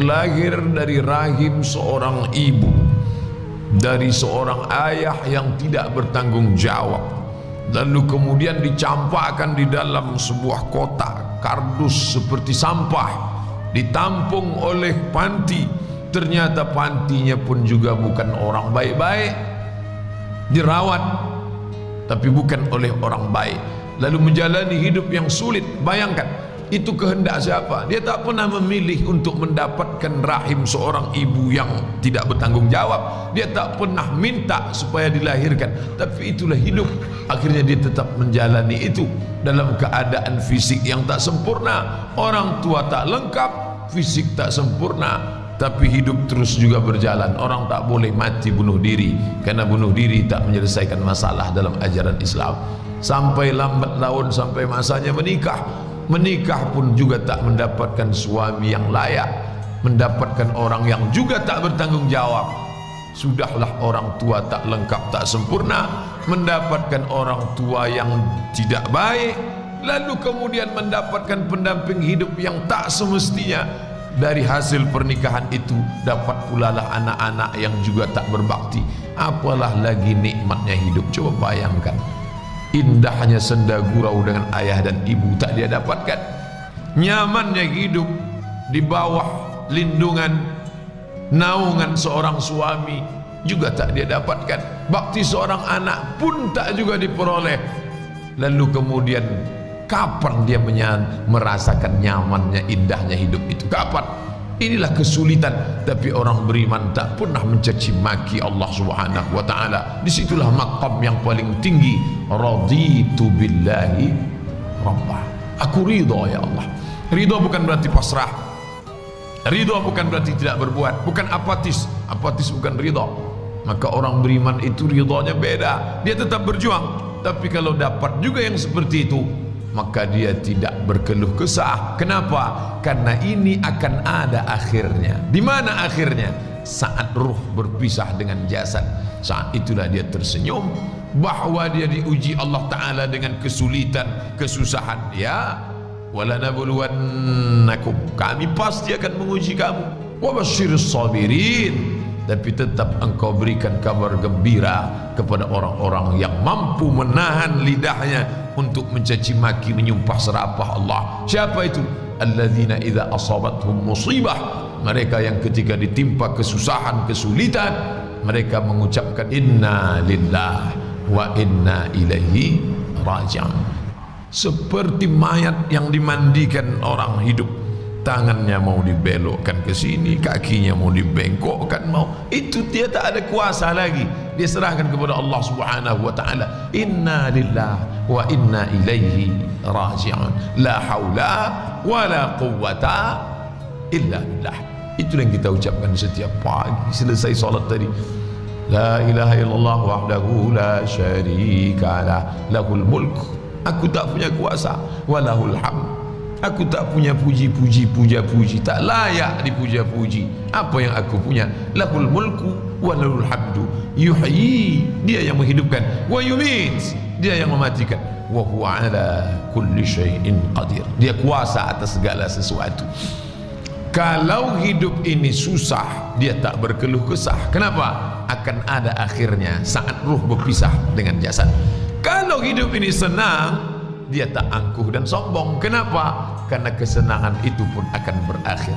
terlahir dari rahim seorang ibu, dari seorang ayah yang tidak bertanggung jawab, lalu kemudian dicampakkan di dalam sebuah kotak kardus seperti sampah, ditampung oleh panti. Ternyata pantinya pun juga bukan orang baik-baik, dirawat tapi bukan oleh orang baik, lalu menjalani hidup yang sulit. Bayangkan, itu kehendak siapa? Dia tak pernah memilih untuk mendapatkan rahim seorang ibu yang tidak bertanggung jawab. Dia tak pernah minta supaya dilahirkan, tapi itulah hidup. Akhirnya dia tetap menjalani itu dalam keadaan fisik yang tak sempurna. Orang tua tak lengkap, fisik tak sempurna, tapi hidup terus juga berjalan. Orang tak boleh mati bunuh diri, karena bunuh diri tak menyelesaikan masalah dalam ajaran Islam. Sampai lambat laun, sampai masanya menikah. Menikah pun juga tak mendapatkan suami yang layak, mendapatkan orang yang juga tak bertanggung jawab. Sudahlah orang tua tak lengkap, tak sempurna, mendapatkan orang tua yang tidak baik, lalu kemudian mendapatkan pendamping hidup yang tak semestinya. Dari hasil pernikahan itu dapat pula lah anak-anak yang juga tak berbakti. Apalah lagi nikmatnya hidup. Coba bayangkan, indahnya senda gurau dengan ayah dan ibu tak dia dapatkan. Nyamannya hidup di bawah lindungan, naungan seorang suami juga tak dia dapatkan. Bakti seorang anak pun tak juga diperoleh. Lalu kemudian kapan dia merasakan nyamannya, indahnya hidup itu? Kapan? Inilah kesulitan. Tapi orang beriman tak pernah mencaci maki Allah Subhanahu wa ta'ala. Disitulah maqam yang paling tinggi. Raditu billahi rabbah. Aku ridha ya Allah. Ridha bukan berarti pasrah. Ridha bukan berarti tidak berbuat. Bukan apatis. Apatis bukan ridha. Maka orang beriman itu ridhanya beda. Dia tetap berjuang. Tapi kalau dapat juga yang seperti itu, maka dia tidak berkeluh kesah. Kenapa? Karena ini akan ada akhirnya. Di mana akhirnya? Saat ruh berpisah dengan jasad. Saat itulah dia tersenyum bahwa dia diuji Allah Ta'ala dengan kesulitan, kesusahan. Ya, walanabluwannakum, kami pasti akan menguji kamu. Wabashshirus sabirin, tapi tetap engkau berikan kabar gembira kepada orang-orang yang mampu menahan lidahnya untuk mencaci maki, menyumpah serapah Allah. Siapa itu? Alladzina idza asabathum musibah, mereka yang ketika ditimpa kesusahan, kesulitan, mereka mengucapkan inna lillah wa inna ilaihi raji'un. Seperti mayat yang dimandikan orang hidup, tangannya mau dibelokkan ke sini, kakinya mau dibengkokkan, itu dia tak ada kuasa lagi. Dia serahkan kepada Allah Subhanahu wa ta'ala. Inna lillah wa inna ilaihi raji'un. La haula wa la quwwata illa billah. Itu yang kita ucapkan setiap pagi selesai salat tadi. La ilaha illallah wahdahu la syarika lah, lahul mulk. Aku tak punya kuasa, walahul hamd. Aku tak punya puji-puji, puja-puji, tak layak dipuja-puji. Apa yang aku punya? Lahul mulku wa lahul hamdu. Yuhyi, dia yang menghidupkan, wa yumit, dia yang mematikan. Wa huwa ala kulli syai'in qadir. Dia kuasa atas segala sesuatu. Kalau hidup ini susah, dia tak berkeluh kesah. Kenapa? Akan ada akhirnya saat ruh berpisah dengan jasad. Kalau hidup ini senang, dia tak angkuh dan sombong. Kenapa? Karena kesenangan itu pun akan berakhir.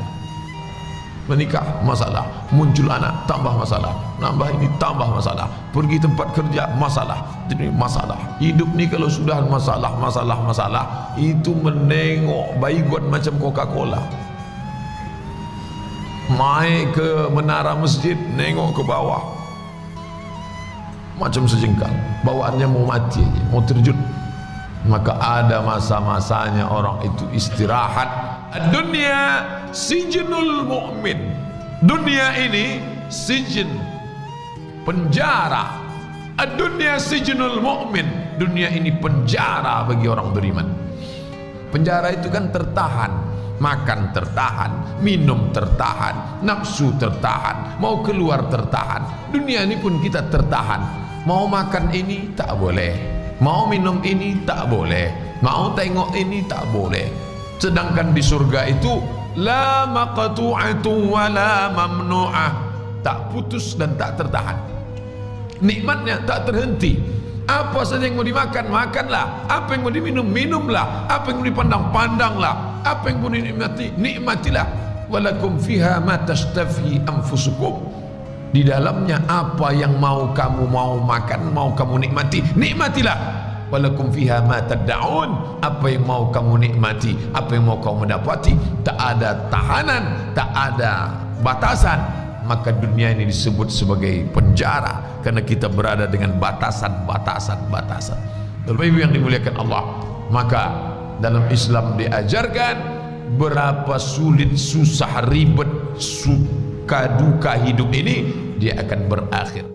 Menikah, masalah. Muncul anak, tambah masalah. Nambah ini, tambah masalah. Pergi tempat kerja, masalah. Ini masalah. Hidup ni kalau sudah masalah, masalah, masalah, itu menengok baygon macam Coca-Cola. Naik ke menara masjid, nengok ke bawah, macam sejengkal, bawaannya mau mati aja, mau terjun. Maka ada masa-masanya orang itu istirahat. Dunia sijnul mu'min. Dunia ini sijin, penjara. Dunia sijnul mu'min. Dunia ini penjara bagi orang beriman. Penjara itu kan tertahan. Makan tertahan, minum tertahan, nafsu tertahan, mau keluar tertahan. Dunia ini pun kita tertahan. Mau makan ini tak boleh, mau minum ini tak boleh, mau tengok ini tak boleh. Sedangkan di surga itu La maqtu'atu wa la mamnu'ah, tak putus dan tak tertahan. Nikmatnya tak terhenti. Apa saja yang mau dimakan, makanlah. Apa yang mau diminum, minumlah. Apa yang mau dipandang, pandanglah. Apa yang mau dinikmati, nikmatilah. Walakum fiha ma tashtafi anfusukum. Di dalamnya apa yang kamu mau makan, mau kamu nikmati, nikmatilah. Walakum fiha ma tad'un, apa yang mau kamu nikmati, apa yang mau kamu dapati, tak ada tahanan, tak ada batasan. Maka dunia ini disebut sebagai penjara karena kita berada dengan batasan-batasan. Bapak Ibu yang dimuliakan Allah, maka dalam Islam diajarkan berapa sulit, susah, ribet, suka duka hidup ini, dia akan berakhir.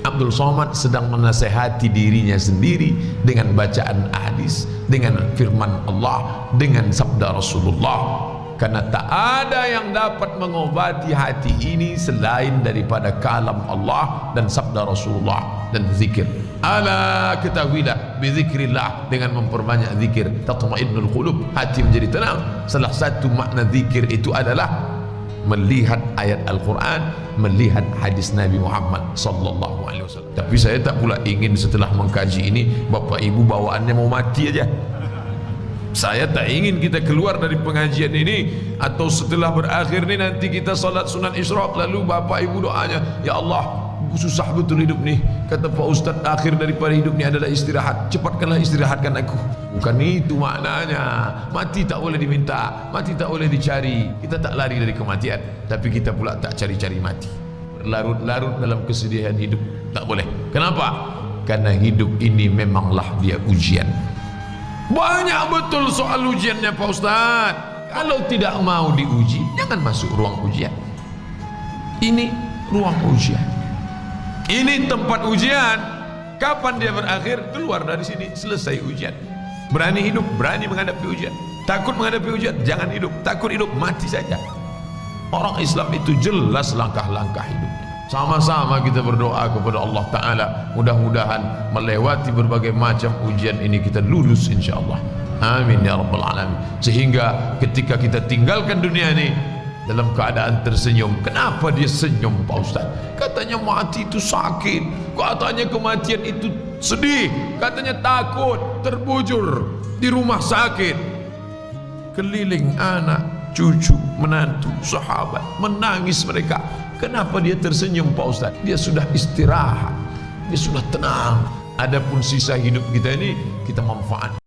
Abdul Somad sedang menasehati dirinya sendiri dengan bacaan hadis, dengan firman Allah, dengan sabda Rasulullah. Karena tak ada yang dapat mengobati hati ini selain daripada kalam Allah dan sabda Rasulullah dan zikir. Ala ketahuilah, bizikrillah, dengan memperbanyak zikir tatma'innul qulub, hati menjadi tenang. Salah satu makna zikir itu adalah melihat ayat Al-Quran, melihat hadis Nabi Muhammad sallallahu alaihi wasallam. Tapi saya tak pula ingin setelah mengkaji ini Bapak Ibu bawaannya mau mati aja. Saya tak ingin kita keluar dari pengajian ini atau setelah berakhir ini nanti kita salat sunat isyraq lalu Bapak Ibu doanya, ya Allah susah betul hidup nih, kata Pak Ustaz, akhir daripada hidup ini adalah istirahat, cepatkanlah istirahatkan aku. Bukan itu maknanya. Mati tak boleh diminta, mati tak boleh dicari. Kita tak lari dari kematian, tapi kita pula tak cari-cari mati, berlarut-larut dalam kesedihan hidup, tak boleh. Kenapa? Karena hidup ini memanglah dia ujian. Banyak betul soal ujiannya Pak Ustaz. Kalau tidak mau diuji, jangan masuk ruang ujian. Ini ruang ujian, ini tempat ujian. Kapan dia berakhir? Keluar dari sini, selesai ujian. Berani hidup, berani menghadapi ujian. Takut menghadapi ujian, jangan hidup. Takut hidup, mati saja. Orang Islam itu jelas langkah-langkah hidupnya. Sama-sama kita berdoa kepada Allah Ta'ala, mudah-mudahan melewati berbagai macam ujian ini kita lulus insyaAllah. Amin ya Rabbal Alamin. Sehingga ketika kita tinggalkan dunia ini dalam keadaan tersenyum. Kenapa dia senyum Pak Ustaz? Katanya mati itu sakit, katanya kematian itu sedih, katanya takut, terbujur di rumah sakit, keliling anak, cucu, menantu, sahabat, menangis mereka. Kenapa dia tersenyum Pak Ustaz? Dia sudah istirahat, dia sudah tenang. Adapun sisa hidup kita ini kita manfaatkan.